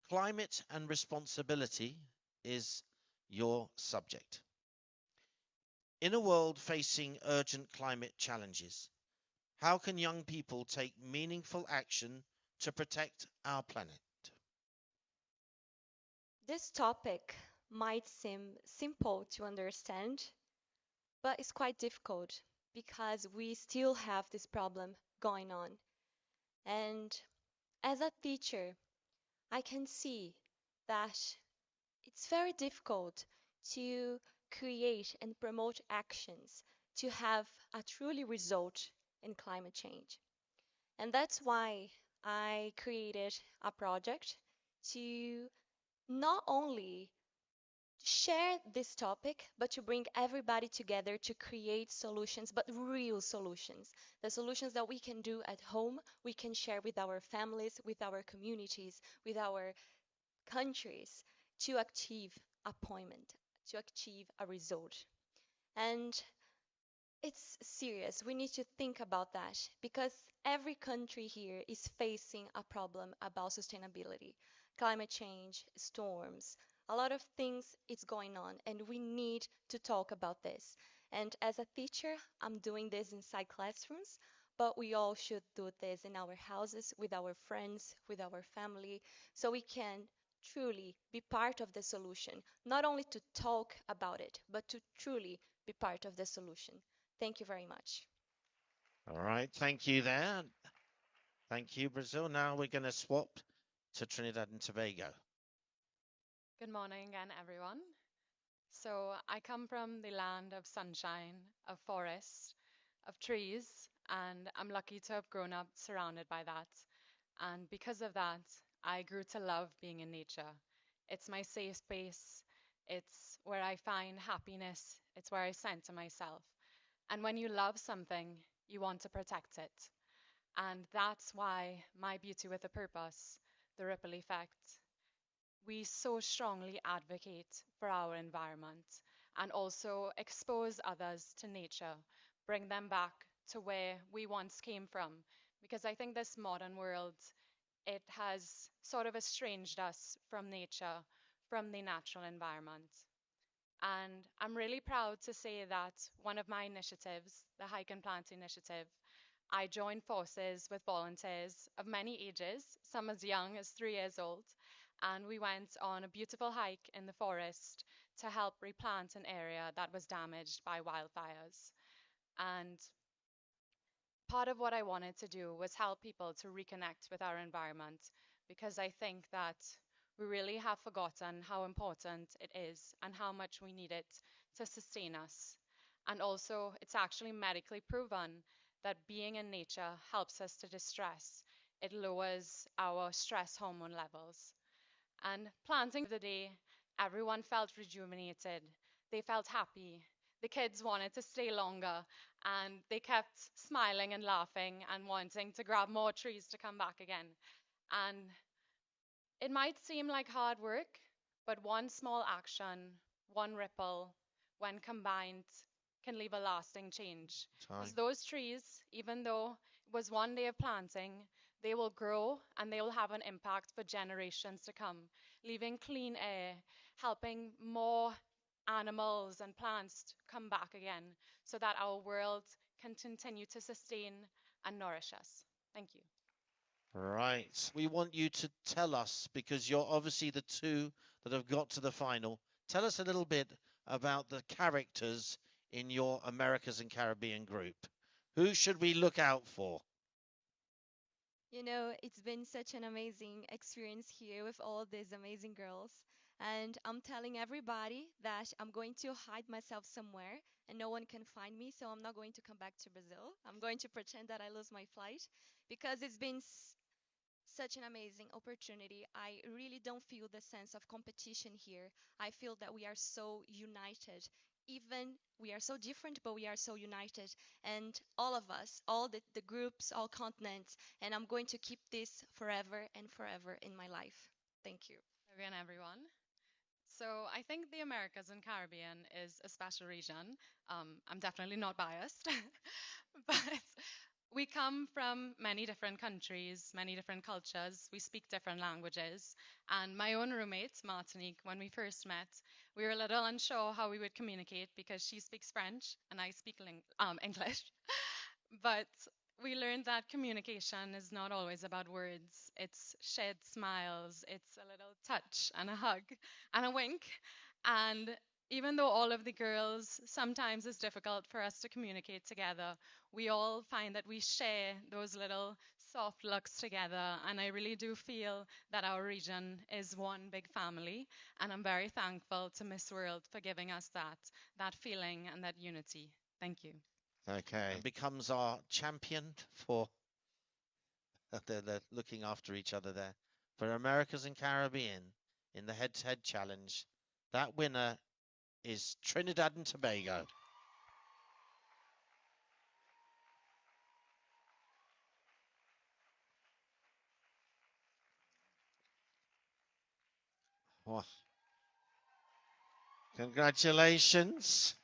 Climate and responsibility is your subject. In a world facing urgent climate challenges, how can young people take meaningful action to protect our planet? This topic might seem simple to understand, but it's quite difficult because we still have this problem going on. And as a teacher, I can see that it's very difficult to create and promote actions to have a truly result in climate change. And that's why I created a project to not only share this topic, but to bring everybody together to create solutions, but real solutions. The solutions that we can do at home, we can share with our families, with our communities, with our countries to achieve a point, to achieve a result. And it's serious. We need to think about that because every country here is facing a problem about sustainability, climate change, storms, a lot of things is going on, and we need to talk about this. And as a teacher, I'm doing this inside classrooms, but we all should do this in our houses, with our friends, with our family, so we can truly be part of the solution, not only to talk about it, but to truly be part of the solution. Thank you very much. All right, thank you there. Thank you, Brazil. Now we're going to swap to Trinidad and Tobago. Good morning again, everyone. So, I come from the land of sunshine, of forest, of trees, and I'm lucky to have grown up surrounded by that. And because of that, I grew to love being in nature. It's my safe space, it's where I find happiness, it's where I center myself. And when you love something, you want to protect it. And that's why my beauty with a purpose, the ripple effect, we so strongly advocate for our environment and also expose others to nature, bring them back to where we once came from. Because I think this modern world, it has sort of estranged us from nature, from the natural environment. And I'm really proud to say that one of my initiatives, the Hike and Plant Initiative, I joined forces with volunteers of many ages, some as young as 3 years old, and we went on a beautiful hike in the forest to help replant an area that was damaged by wildfires. And part of what I wanted to do was help people to reconnect with our environment because I think that we really have forgotten how important it is and how much we need it to sustain us. And also, it's actually medically proven that being in nature helps us to distress. It lowers our stress hormone levels. And planting the day, everyone felt rejuvenated. They felt happy. The kids wanted to stay longer and they kept smiling and laughing and wanting to grab more trees to come back again. And it might seem like hard work, but one small action, one ripple, when combined, can leave a lasting change. Because Time. those trees, even though it was one day of planting, they will grow and they will have an impact for generations to come, leaving clean air, helping more animals and plants to come back again so that our world can continue to sustain and nourish us. Thank you. Right. We want you to tell us, because you're obviously the two that have got to the final. Tell us a little bit about the characters in your Americas and Caribbean group. Who should we look out for? You know, it's been such an amazing experience here with all these amazing girls. And I'm telling everybody that I'm going to hide myself somewhere and no one can find me. So I'm not going to come back to Brazil. I'm going to pretend that I lose my flight because it's been such an amazing opportunity. I really don't feel the sense of competition here. I feel that we are so united. Even we are so different, but we are so united. And all of us, all the groups, all continents. And I'm going to keep this forever and forever in my life. Thank you. Again, everyone. So I think the Americas and Caribbean is a special region. I'm definitely not biased, but We come from many different countries, many different cultures. We speak different languages. And my own roommate, Martinique, when we first met, we were a little unsure how we would communicate because she speaks French and I speak English. But we learned that communication is not always about words. It's shared smiles, it's a little touch and a hug and a wink. And even though all of the girls sometimes it's difficult for us to communicate together, we all find that we share those little soft looks together. And I really do feel that our region is one big family. And I'm very thankful to Miss World for giving us that feeling and that unity. Thank you. Okay. And becomes our champion for they're looking after each other there. For Americas and Caribbean in the head-to-head challenge, that winner is Trinidad and Tobago. Well, congratulations.